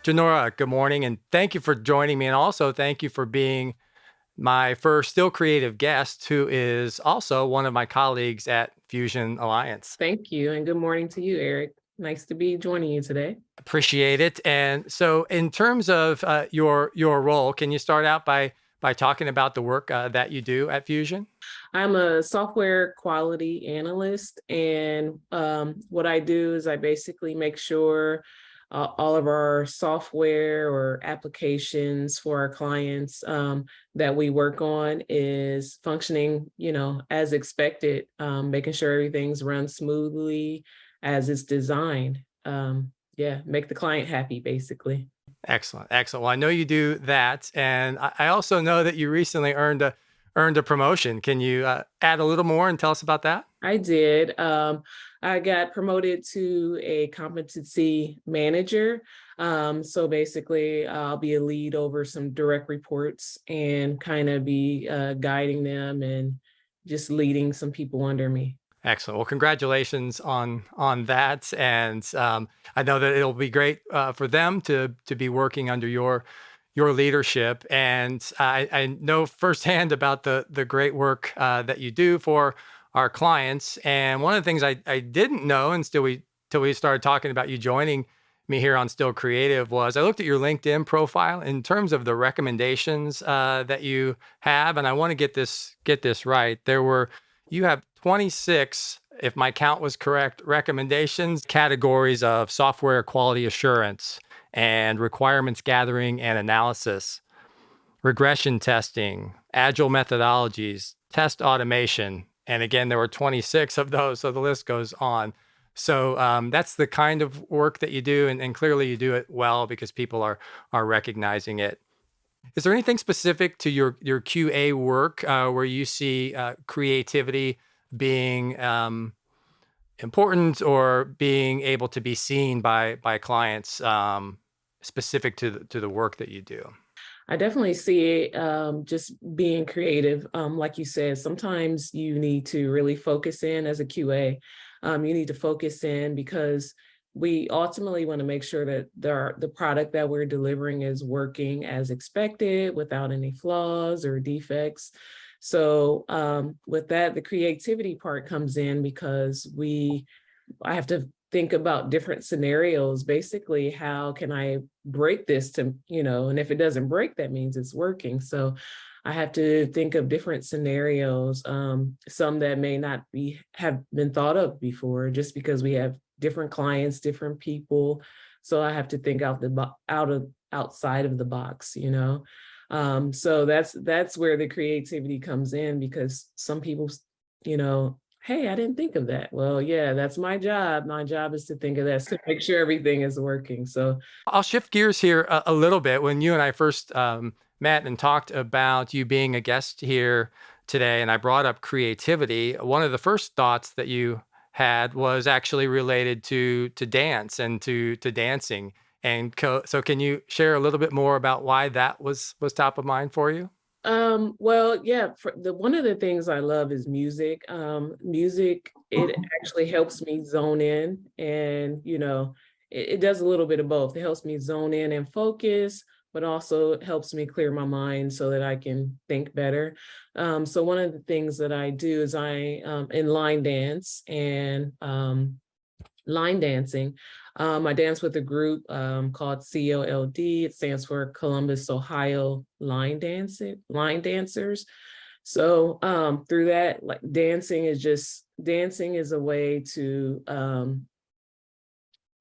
Jenora, good morning, and thank you for joining me. And also, thank you for being my first Still Creative guest, who is also one of my colleagues at Fusion Alliance. Thank you, and good morning to you, Eric. Nice to be joining you today. Appreciate it. And so, in terms of your role, can you start out by talking about the work that you do at Fusion? I'm a software quality analyst, and what I do is I basically make sure all of our software or applications for our clients that we work on is functioning, as expected, making sure everything's run smoothly as it's designed. Yeah, make the client happy, basically. Excellent, excellent. Well, I know you do that, and I also know that you recently earned a promotion. Can you add a little more and tell us about that? I did. I got promoted to a competency manager. So basically, I'll be a lead over some direct reports and kind of be guiding them and just leading some people under me. Excellent. Well, congratulations on that, and I know that it'll be great for them to be working under your leadership. And I know firsthand about the great work that you do for our clients. And one of the things I didn't know until we started talking about you joining me here on Still Creative was I looked at your LinkedIn profile in terms of the recommendations that you have, and I want to get this right. You have 26, if my count was correct, recommendations, categories of software quality assurance and requirements gathering and analysis, regression testing, agile methodologies, test automation. And again, there were 26 of those, so the list goes on. So that's the kind of work that you do, and clearly you do it well because people are recognizing it. Is there anything specific to your QA work where you see creativity being important or being able to be seen by clients specific to the work that you do? I definitely see it just being creative. Like you said, sometimes you need to really focus in as a QA. You need to focus in because we ultimately want to make sure that the product that we're delivering is working as expected without any flaws or defects. So with that, the creativity part comes in because I have to think about different scenarios. Basically, how can I break this and if it doesn't break, that means it's working. So I have to think of different scenarios, some that may not have been thought of before, just because we have different clients, different people. So I have to think outside of the box. So that's where the creativity comes in because some people, hey, I didn't think of that. Well, yeah, that's my job. My job is to think of that, to make sure everything is working. So I'll shift gears here a little bit. When you and I first met and talked about you being a guest here today, and I brought up creativity, one of the first thoughts that you had was actually related to dance and to dancing. And so, can you share a little bit more about why that was top of mind for you? well, yeah, one of the things I love is music. Music, it actually helps me zone in and, it does a little bit of both. It helps me zone in and focus, but also it helps me clear my mind so that I can think better. So one of the things that I do is I in line dance and line dancing. I dance with a group called COLD. It stands for Columbus, Ohio Line Dancers. So through that, like dancing is a way to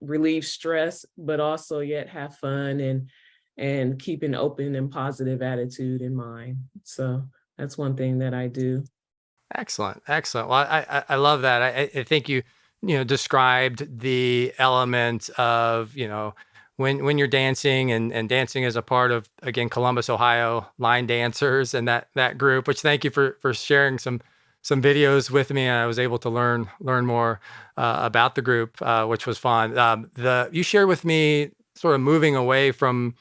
relieve stress, but also yet have fun and keep an open and positive attitude in mind. So that's one thing that I do. Excellent, excellent. Well, I love that. I think you described the element of when you're dancing and dancing as a part of, again, Columbus, Ohio line dancers and that group. Which, thank you for sharing some videos with me. I was able to learn more about the group, which was fun. The You shared with me sort of moving away from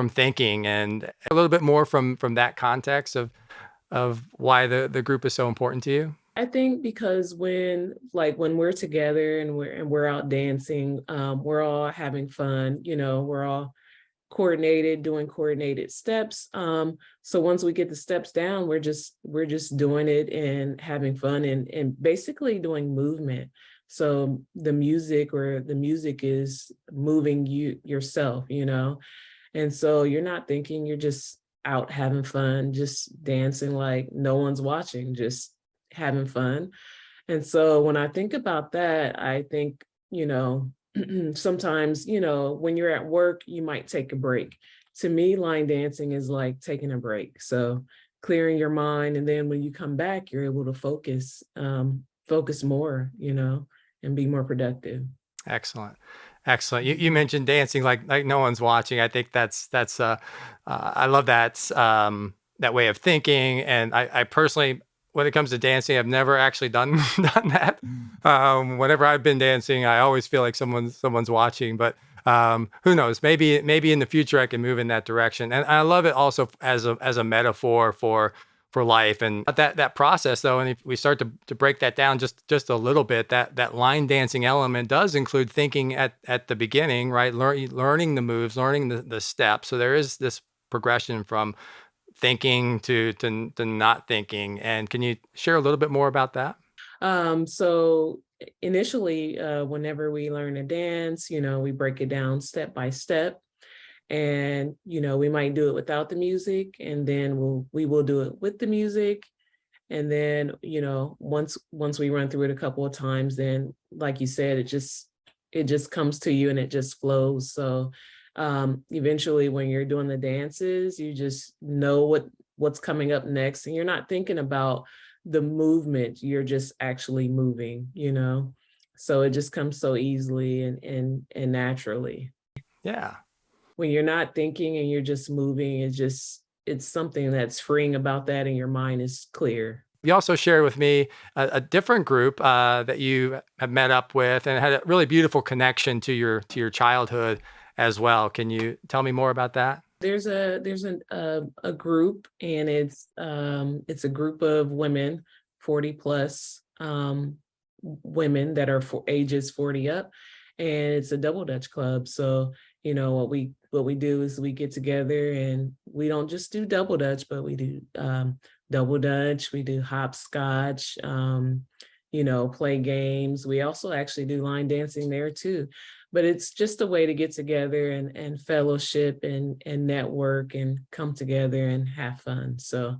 thinking and a little bit more from that context of why the group is so important to you? I think because when we're together and we're out dancing, we're all having fun, we're all coordinated, doing coordinated steps. So once we get the steps down, we're just doing it and having fun and basically doing movement. So the music is moving you yourself, you know. And so you're not thinking, you're just out having fun, just dancing like no one's watching, just having fun. And so when I think about that, I think, you know, sometimes, you know, when you're at work, you might take a break. To me, line dancing is like taking a break. So clearing your mind. And then when you come back, you're able to focus more, you know, and be more productive. Excellent. Excellent. You mentioned dancing like no one's watching. I think I love that way of thinking. And I personally, when it comes to dancing, I've never actually done done that. Whenever I've been dancing, I always feel like someone's watching. But who knows? Maybe in the future I can move in that direction. And I love it also as a metaphor for life and that process though. And if we start to break that down just a little bit, that line dancing element does include thinking at the beginning, right? Learning the moves, learning the steps. So there is this progression from thinking to not thinking. And can you share a little bit more about that? So initially, whenever we learn to dance, you know, we break it down step by step. And, you know, we might do it without the music, and then we will do it with the music. And then, you know, once we run through it a couple of times, then like you said, it just comes to you and it just flows. So eventually when you're doing the dances, you just know what's coming up next, and you're not thinking about the movement, you're just actually moving, you know. So it just comes so easily and naturally. Yeah. When you're not thinking and you're just moving, it's something that's freeing about that, and your mind is clear. You also shared with me a different group that you have met up with and had a really beautiful connection to your childhood as well. Can you tell me more about that? A group, and it's a group of women, 40 plus women that are for ages 40 up, and it's a double dutch club. So you know what we do is we get together, and we don't just do double dutch, but we do double dutch, we do hopscotch, you know, play games. We also actually do line dancing there too, but it's just a way to get together and fellowship and network and come together and have fun. So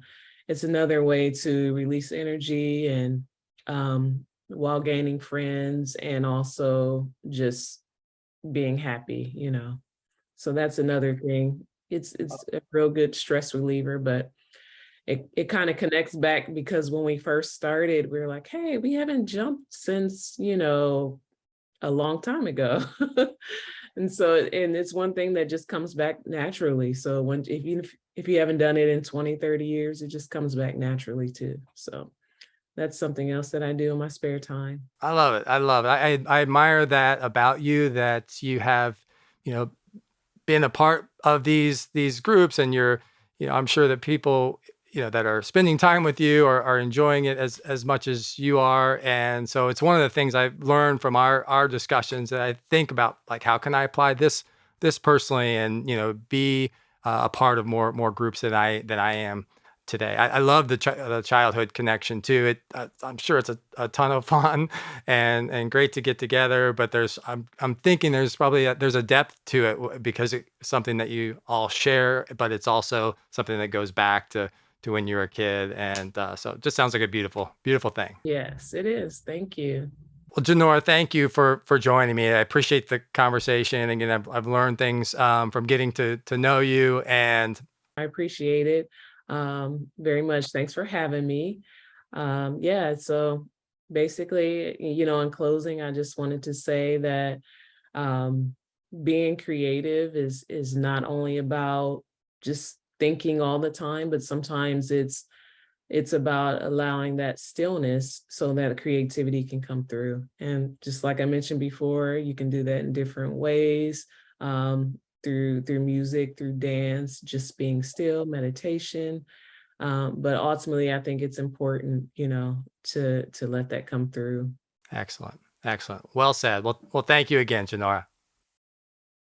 it's another way to release energy and while gaining friends, and also just being happy, you know. So that's another thing. It's a real good stress reliever, but it kind of connects back, because when we first started, we were like, hey, we haven't jumped since, you know, a long time ago. And so, and it's one thing that just comes back naturally. So when if you haven't done it in 20, 30 years, it just comes back naturally too. So that's something else that I do in my spare time. I love it. I love it. I admire that about you, that you have, you know, been a part of these groups, and you're, you know, I'm sure that people, you know, that are spending time with you are enjoying it as much as you are. And so it's one of the things I've learned from our discussions, that I think about, like, how can I apply this personally, and, you know, be a part of more groups than I am today. I love the childhood connection too. I'm sure it's a ton of fun and great to get together. But I'm thinking there's probably there's a depth to it, because it's something that you all share, but it's also something that goes back to when you were a kid. And so it just sounds like a beautiful thing. Yes, it is. Thank you. Well, Janora, thank you for joining me. I appreciate the conversation. Again, I've learned things from getting to know you. And I appreciate it very much. Thanks for having me. Yeah, so basically, you know, in closing, I just wanted to say that um, being creative is not only about just thinking all the time, but sometimes it's about allowing that stillness so that creativity can come through. And just like I mentioned before, you can do that in different ways, through music, through dance, just being still, meditation. But ultimately, I think it's important, you know, to let that come through. excellent, excellent. Well said. Well, thank you again, Janora.